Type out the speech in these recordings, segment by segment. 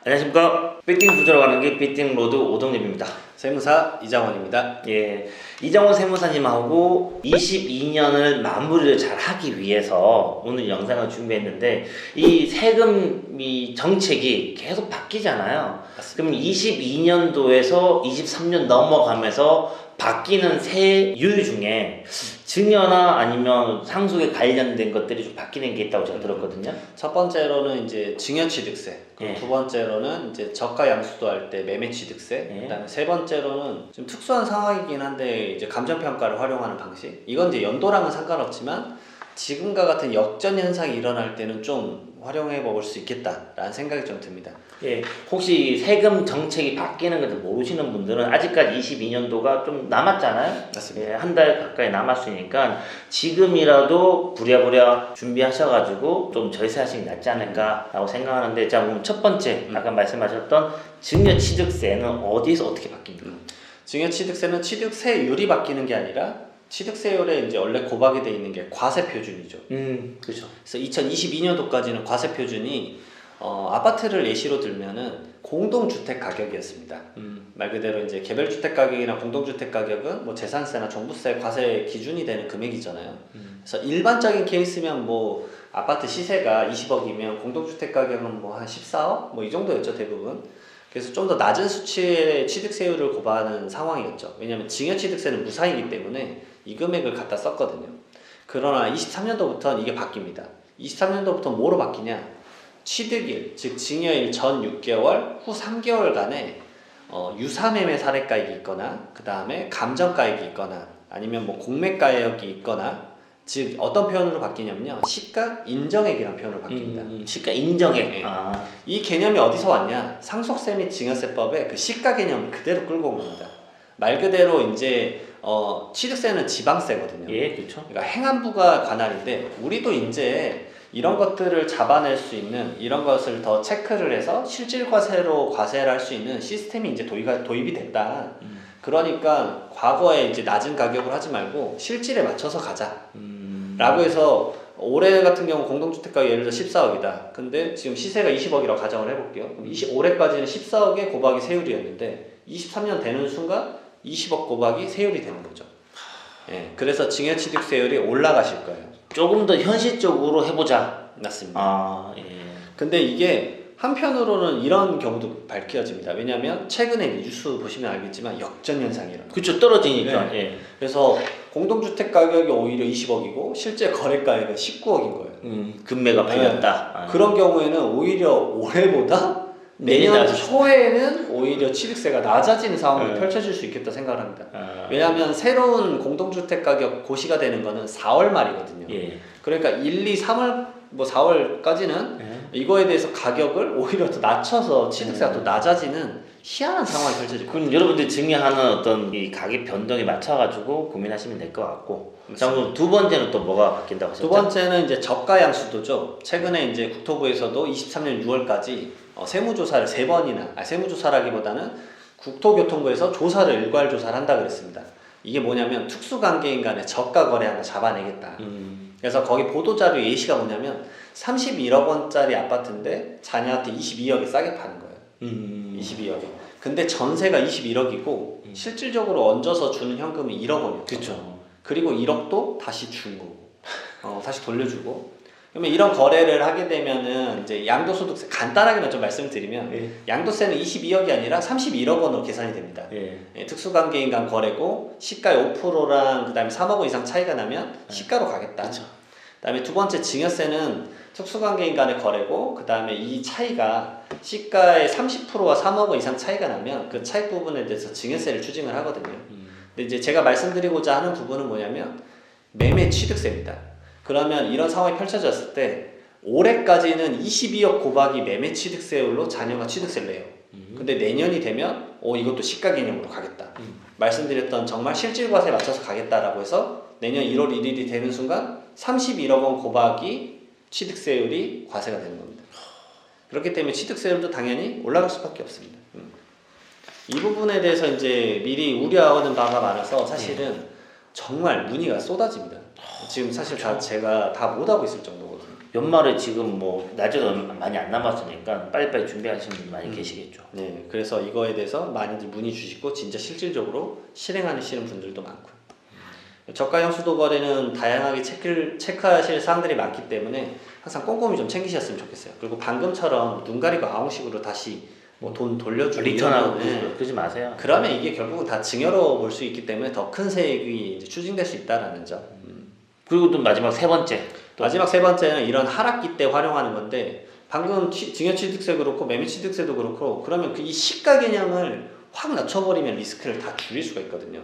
안녕하십니까. 빌딩 부자로 가는 길 빌딩 로드 오동립입니다. 세무사 이장원입니다. 예, 이장원 세무사님하고 22년을 마무리를 잘 하기 위해서 오늘 영상을 준비했는데, 이 세금이 정책이 계속 바뀌잖아요. 그럼 22년도에서 23년 넘어가면서 바뀌는 세율 중에 증여나 아니면 상속에 관련된 것들이 좀 바뀌는 게 있다고 제가 들었거든요. 첫 번째로는 이제 증여취득세, 그리고 예. 두 번째로는 이제 저가 양수도 할 때 매매취득세, 예. 그다음에 세 번째로는 좀 특수한 상황이긴 한데 이제 감정평가를 활용하는 방식. 이건 이제 연도랑은 상관없지만 지금과 같은 역전 현상이 일어날 때는 좀 활용해 먹을 수 있겠다라는 생각이 좀 듭니다. 예, 혹시 세금 정책이 바뀌는 것을 모르시는 분들은 아직까지 22년도가 좀 남았잖아요. 맞습니다. 예, 한 달 가까이 남았으니까 지금이라도 부랴부랴 준비하셔가지고 좀 절세하시는 게 낫지 않을까라고 생각하는데, 자, 그럼 첫 번째 아까 말씀하셨던 증여취득세는 어디서 어떻게 바뀝니까? 증여취득세는 취득세율이 바뀌는 게 아니라 취득세율에 이제 원래 고박이 돼 있는 게 과세 표준이죠. 그렇죠. 그래서 2022년도까지는 과세 표준이 아파트를 예시로 들면은 공동주택 가격이었습니다. 말 그대로 이제 개별주택 가격이나 공동주택 가격은 뭐 재산세나 종부세 과세 기준이 되는 금액이잖아요. 그래서 일반적인 케이스면 뭐 아파트 시세가 20억이면 공동주택 가격은 뭐 한 14억 뭐 이 정도였죠, 대부분. 그래서 좀 더 낮은 수치의 취득세율을 고발하는 상황이었죠. 왜냐하면 증여취득세는 무상이기 때문에 이 금액을 갖다 썼거든요. 그러나 23년도부터는 이게 바뀝니다. 23년도부터 뭐로 바뀌냐? 취득일, 즉 증여일 전 6개월, 후 3개월간에 유사매매 사례가액이 있거나, 그 다음에 감정가액이 있거나, 아니면 뭐 공매가액이 있거나, 즉 어떤 표현으로 바뀌냐면요, 시가 인정액이라는 표현으로 바뀝니다. 시가 인정액. 네. 아, 이 개념이 어디서 왔냐? 상속세 및 증여세법의 그 시가 개념을 그대로 끌고 온 겁니다. 말 그대로 이제 취득세는 지방세거든요. 예, 그렇죠. 그러니까 행안부가 관할인데, 우리도 이제 이런 것들을 잡아낼 수 있는, 이런 것을 더 체크를 해서 실질과세로 과세를 할 수 있는 시스템이 이제 도입이 됐다. 그러니까 과거에 이제 낮은 가격을 하지 말고 실질에 맞춰서 가자. 라고 해서 올해 같은 경우 공동주택가격 예를 들어 14억이다. 근데 지금 시세가 20억이라고 가정을 해볼게요. 그럼 올해까지는 14억의 고박이 세율이었는데 23년 되는 순간 20억 고박이 세율이 되는 거죠. 예, 그래서 증여취득세율이 올라가실 거예요. 조금 더 현실적으로 해보자. 맞습니다. 아, 예. 근데 이게 한편으로는 이런 경우도 밝혀집니다. 왜냐하면 최근에 뉴스 보시면 알겠지만 역전 현상이 일어나요. 그렇죠. 떨어지니까. 네. 예. 그래서 공동주택 가격이 오히려 20억이고 실제 거래가액은 19억인 거예요. 금매가 네. 팔렸다. 아. 그런 경우에는 오히려 올해보다 내년 초에는 오히려 취득세가 낮아지는 상황이 네. 펼쳐질 수 있겠다 생각을 합니다. 아. 왜냐하면 새로운 공동주택 가격 고시가 되는 거는 4월 말이거든요. 예. 그러니까 1, 2, 3월, 뭐 4월까지는 예. 이거에 대해서 가격을 오히려 더 낮춰서 취득세가 더 낮아지는 희한한 상황이 펼쳐질 거예요. 그럼 여러분들이 증여하는 어떤 이 가격 변동에 맞춰가지고 고민하시면 될 것 같고. 자, 그럼 두 번째는 또 뭐가 바뀐다고 하셨죠? 두 번째는 이제 저가 양수도죠. 최근에 이제 국토부에서도 23년 6월까지 세무조사를 3번이나, 세무조사라기보다는 국토교통부에서 조사를 일괄 조사를 한다 그랬습니다. 이게 뭐냐면 특수관계인 간의 저가 거래 하나 잡아내겠다. 그래서 거기 보도자료 예시가 뭐냐면 31억 원짜리 아파트인데 자녀한테 22억에 싸게 파는 거예요. 22억에. 근데 전세가 21억이고 실질적으로 얹어서 주는 현금이 1억 원이에요. 그렇죠. 그리고 1억도 다시 주고 다시 돌려주고. 그러면 이런 거래를 하게 되면은 이제 양도소득세, 간단하게만 좀 말씀을 드리면 예. 양도세는 22억이 아니라 31억 원으로 계산이 됩니다. 예. 예, 특수관계인 간 거래고 시가의 5%랑 그 다음에 3억 원 이상 차이가 나면 시가로 가겠다. 그렇죠. 그 다음에 두 번째 증여세는 특수관계인 간의 거래고, 그 다음에 이 차이가 시가의 30%와 3억 원 이상 차이가 나면 그 차익 부분에 대해서 증여세를 추징을 하거든요. 근데 이제 제가 말씀드리고자 하는 부분은 뭐냐면 매매 취득세입니다. 그러면 이런 상황이 펼쳐졌을 때 올해까지는 22억 고박이 매매 취득세율로 자녀가 취득세를 내요. 근데 내년이 되면 이것도 시가 개념으로 가겠다. 말씀드렸던 정말 실질과세에 맞춰서 가겠다라고 해서 내년 1월 1일이 되는 순간 31억 원 고박이 취득세율이 과세가 되는 겁니다. 그렇기 때문에 취득세율도 당연히 올라갈 수밖에 없습니다. 이 부분에 대해서 이제 미리 우려하는 바가 많아서 사실은 정말 문의가 쏟아집니다. 지금 사실 다 제가 다 못하고 있을 정도거든요. 연말에 지금 뭐 날짜도 많이 안 남았으니까 빨리빨리 준비하시는 분 많이 계시겠죠. 네, 그래서 이거에 대해서 많이들 문의 주시고 진짜 실질적으로 실행하시는 분들도 많고요. 저가 형수도 거래는 다양하게 체크하실 사항들이 많기 때문에 항상 꼼꼼히 좀 챙기셨으면 좋겠어요. 그리고 방금처럼 눈 가리고 아웅식으로 다시 뭐 돈 돌려주고 리턴하고 이러면, 그러지 마세요. 그러면 이게 결국은 다 증여로 볼 수 있기 때문에 더 큰 세액이 이제 추징될 수 있다라는 점. 그리고 또 마지막 세 번째. 마지막 세 번째는 이런 하락기 때 활용하는 건데 방금 증여취득세 그렇고 매매취득세도 그렇고 그러면 그 이 시가 개념을 확 낮춰버리면 리스크를 다 줄일 수가 있거든요.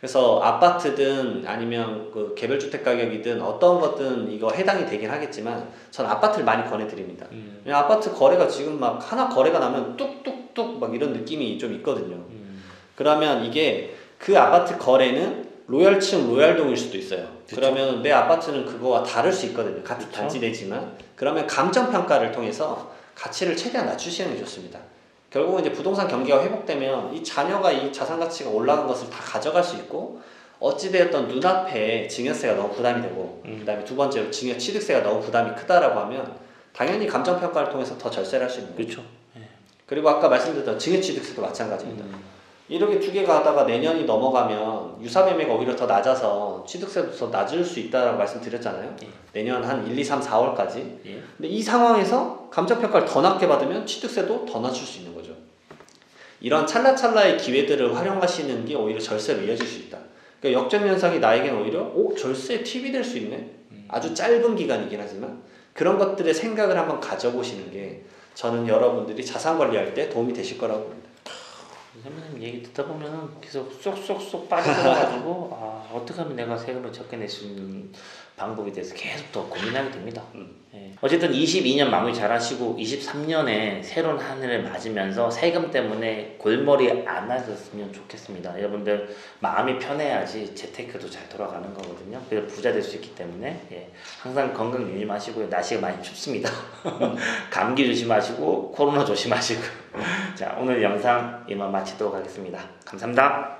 그래서 아파트든 아니면 그 개별주택 가격이든 어떤 것든 이거 해당이 되긴 하겠지만 전 아파트를 많이 권해드립니다. 왜냐면 아파트 거래가 지금 막 하나 거래가 나면 뚝뚝뚝 막 이런 느낌이 좀 있거든요. 그러면 이게 그 아파트 거래는 로얄층 로얄동일 수도 있어요. 그쵸? 그러면 내 아파트는 그거와 다를 수 있거든요. 같은 그쵸? 단지 내지만 그러면 감정평가를 통해서 가치를 최대한 낮추시는 게 좋습니다. 결국은 이제 부동산 경기가 회복되면 이 자녀가 이 자산 가치가 올라간 것을 다 가져갈 수 있고 어찌되었던 눈앞에 증여세가 너무 부담이 되고 그다음에 두 번째로 증여 취득세가 너무 부담이 크다라고 하면 당연히 감정평가를 통해서 더 절세를 할 수 있는 거죠. 그렇죠. 그리고 아까 말씀드렸던 증여 취득세도 마찬가지입니다. 이렇게 두 개가 하다가 내년이 넘어가면 유사매매가 오히려 더 낮아서 취득세도 더 낮을 수 있다라고 말씀드렸잖아요. 내년 한 1, 2, 3, 4월까지. 근데 이 상황에서 감정평가를 더 낮게 받으면 취득세도 더 낮출 수 있는 거죠. 이런 찰나찰나의 기회들을 활용하시는 게 오히려 절세로 이어질 수 있다. 그러니까 역전현상이 나에게는 오히려 절세 팁이 될 수 있네. 아주 짧은 기간이긴 하지만 그런 것들의 생각을 한번 가져보시는 게 저는 여러분들이 자산 관리할 때 도움이 되실 거라고 봅니다. 선생님 얘기 듣다 보면은 계속 쏙쏙쏙 빠져들어가지고 어떻게 하면 내가 세금을 적게 낼 수 있는 방법에 대해서 계속 더 고민하게 됩니다. 예. 어쨌든 22년 마무리 잘 하시고 23년에 새로운 한 해를 맞으면서 세금 때문에 골머리 안 하셨으면 좋겠습니다. 여러분들 마음이 편해야지 재테크도 잘 돌아가는 거거든요. 그래서 부자 될 수 있기 때문에 항상 건강 유의하시고요. 날씨가 많이 춥습니다. 감기 조심하시고 코로나 조심하시고 자, 오늘 영상 이만 마치도록 하겠습니다. 감사합니다.